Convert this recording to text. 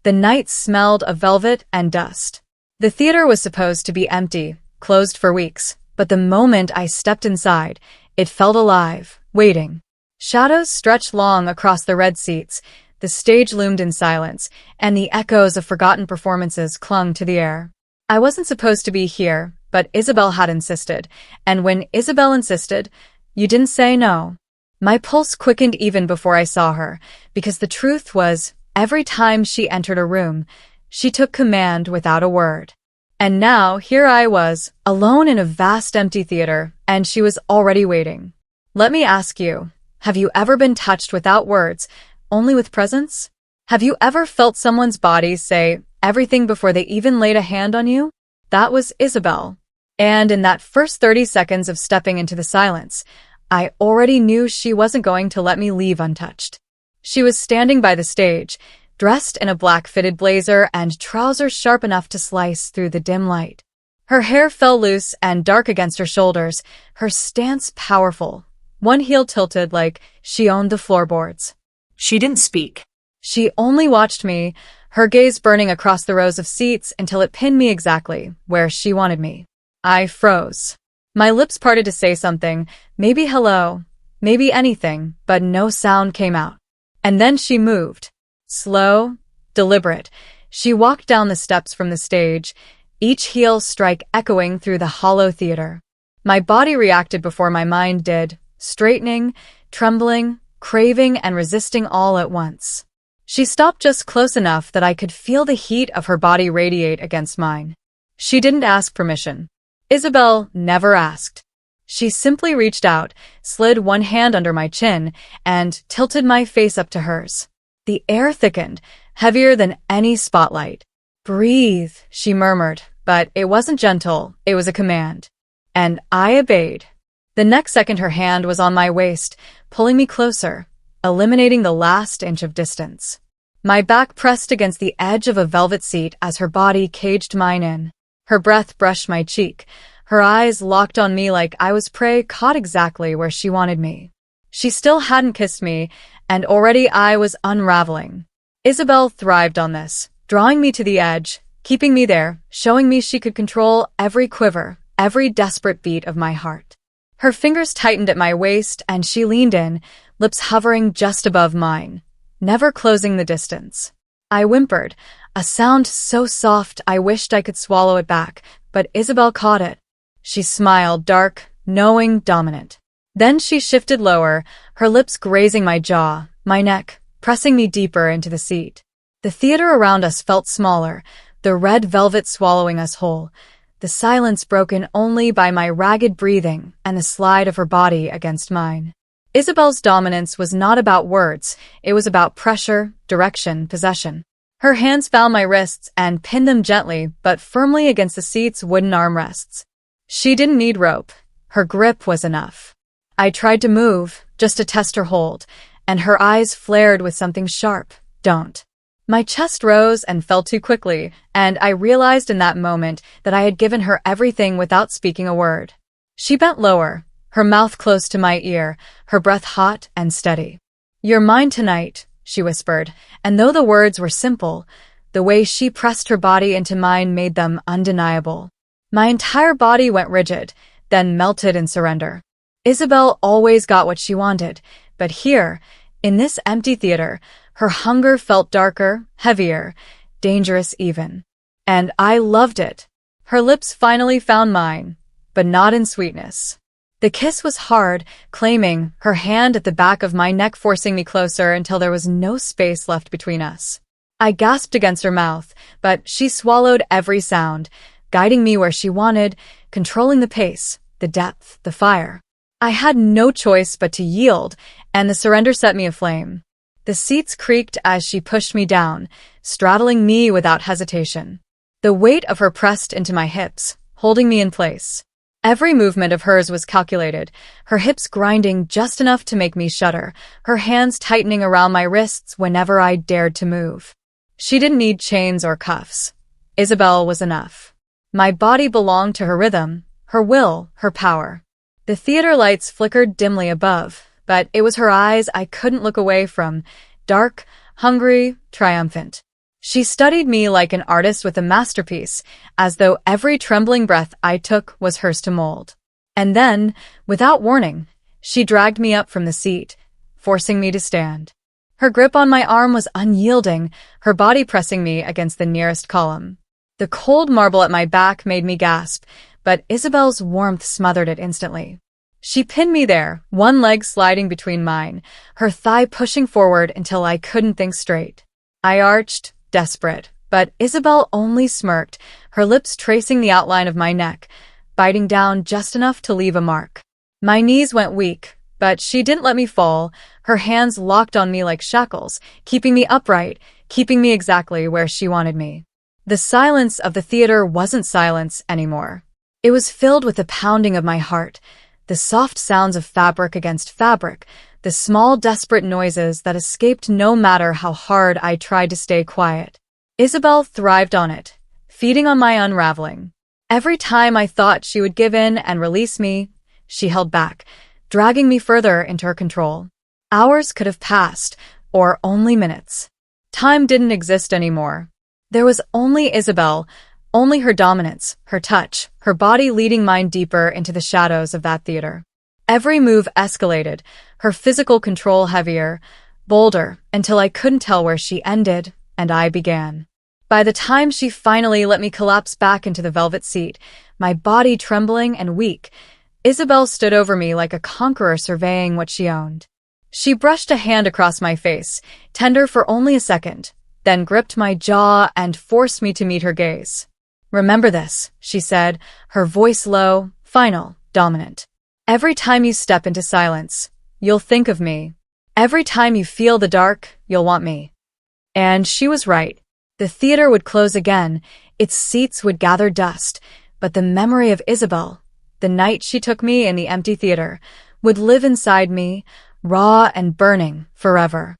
The night smelled of velvet and dust. The theater was supposed to be empty, closed for weeks, but the moment I stepped inside, it felt alive, waiting. Shadows stretched long across the red seats, the stage loomed in silence, and the echoes of forgotten performances clung to the air. I wasn't supposed to be here, but Isabel had insisted, and when Isabel insisted, you didn't say no. My pulse quickened even before I saw her, because the truth was, every time she entered a room, she took command without a word. And now, here I was, alone in a vast empty theater, and she was already waiting. Let me ask you, have you ever been touched without words, only with presence? Have you ever felt someone's body say everything before they even laid a hand on you? That was Isabel. And in that first 30 seconds of stepping into the silence, I already knew she wasn't going to let me leave untouched. She was standing by the stage, dressed in a black fitted blazer and trousers sharp enough to slice through the dim light. Her hair fell loose and dark against her shoulders, her stance powerful, one heel tilted like she owned the floorboards. She didn't speak. She only watched me, her gaze burning across the rows of seats until it pinned me exactly where she wanted me. I froze. My lips parted to say something, maybe hello, maybe anything, but no sound came out. And then she moved. Slow, deliberate, she walked down the steps from the stage, each heel strike echoing through the hollow theater. My body reacted before my mind did, straightening, trembling, craving and resisting all at once. She stopped just close enough that I could feel the heat of her body radiate against mine. She didn't ask permission. Isabel never asked. She simply reached out, slid one hand under my chin, and tilted my face up to hers. The air thickened, heavier than any spotlight. Breathe, she murmured, but it wasn't gentle, it was a command. And I obeyed. The next second her hand was on my waist, pulling me closer, eliminating the last inch of distance. My back pressed against the edge of a velvet seat as her body caged mine in. Her breath brushed my cheek, her eyes locked on me like I was prey caught exactly where she wanted me. She still hadn't kissed me, and already I was unraveling. Isabel thrived on this, drawing me to the edge, keeping me there, showing me she could control every quiver, every desperate beat of my heart. Her fingers tightened at my waist, and she leaned in, lips hovering just above mine, never closing the distance. I whimpered, a sound so soft I wished I could swallow it back, but Isabel caught it. She smiled, dark, knowing, dominant. Then she shifted lower, her lips grazing my jaw, my neck, pressing me deeper into the seat. The theater around us felt smaller, the red velvet swallowing us whole, the silence broken only by my ragged breathing and the slide of her body against mine. Isabel's dominance was not about words, it was about pressure, direction, possession. Her hands found my wrists and pinned them gently but firmly against the seat's wooden armrests. She didn't need rope. Her grip was enough. I tried to move, just to test her hold, and her eyes flared with something sharp. Don't. My chest rose and fell too quickly, and I realized in that moment that I had given her everything without speaking a word. She bent lower, her mouth close to my ear, her breath hot and steady. You're mine tonight, she whispered, and though the words were simple, the way she pressed her body into mine made them undeniable. My entire body went rigid, then melted in surrender. Isabel always got what she wanted, but here, in this empty theater, her hunger felt darker, heavier, dangerous even. And I loved it. Her lips finally found mine, but not in sweetness. The kiss was hard, claiming, her hand at the back of my neck forcing me closer until there was no space left between us. I gasped against her mouth, but she swallowed every sound, guiding me where she wanted, controlling the pace, the depth, the fire. I had no choice but to yield, and the surrender set me aflame. The seats creaked as she pushed me down, straddling me without hesitation. The weight of her pressed into my hips, holding me in place. Every movement of hers was calculated, her hips grinding just enough to make me shudder, her hands tightening around my wrists whenever I dared to move. She didn't need chains or cuffs. Isabel was enough. My body belonged to her rhythm, her will, her power. The theater lights flickered dimly above, but it was her eyes I couldn't look away from, dark, hungry, triumphant. She studied me like an artist with a masterpiece, as though every trembling breath I took was hers to mold. And then, without warning, she dragged me up from the seat, forcing me to stand. Her grip on my arm was unyielding, her body pressing me against the nearest column. The cold marble at my back made me gasp, but Isabel's warmth smothered it instantly. She pinned me there, one leg sliding between mine, her thigh pushing forward until I couldn't think straight. I arched, desperate, but Isabel only smirked, her lips tracing the outline of my neck, biting down just enough to leave a mark. My knees went weak, but she didn't let me fall, her hands locked on me like shackles, keeping me upright, keeping me exactly where she wanted me. The silence of the theater wasn't silence anymore. It was filled with the pounding of my heart, the soft sounds of fabric against fabric, the small desperate noises that escaped no matter how hard I tried to stay quiet. Isabel thrived on it, feeding on my unraveling. Every time I thought she would give in and release me, she held back, dragging me further into her control. Hours could have passed, or only minutes. Time didn't exist anymore. There was only Isabel, only her dominance, her touch, her body leading mine deeper into the shadows of that theater. Every move escalated, her physical control heavier, bolder, until I couldn't tell where she ended and I began. By the time she finally let me collapse back into the velvet seat, my body trembling and weak, Isabel stood over me like a conqueror surveying what she owned. She brushed a hand across my face, tender for only a second, then gripped my jaw and forced me to meet her gaze. "Remember this," she said, her voice low, final, dominant. "Every time you step into silence, you'll think of me. Every time you feel the dark, you'll want me." And she was right. The theater would close again, its seats would gather dust, but the memory of Isabel, the night she took me in the empty theater, would live inside me, raw and burning, forever.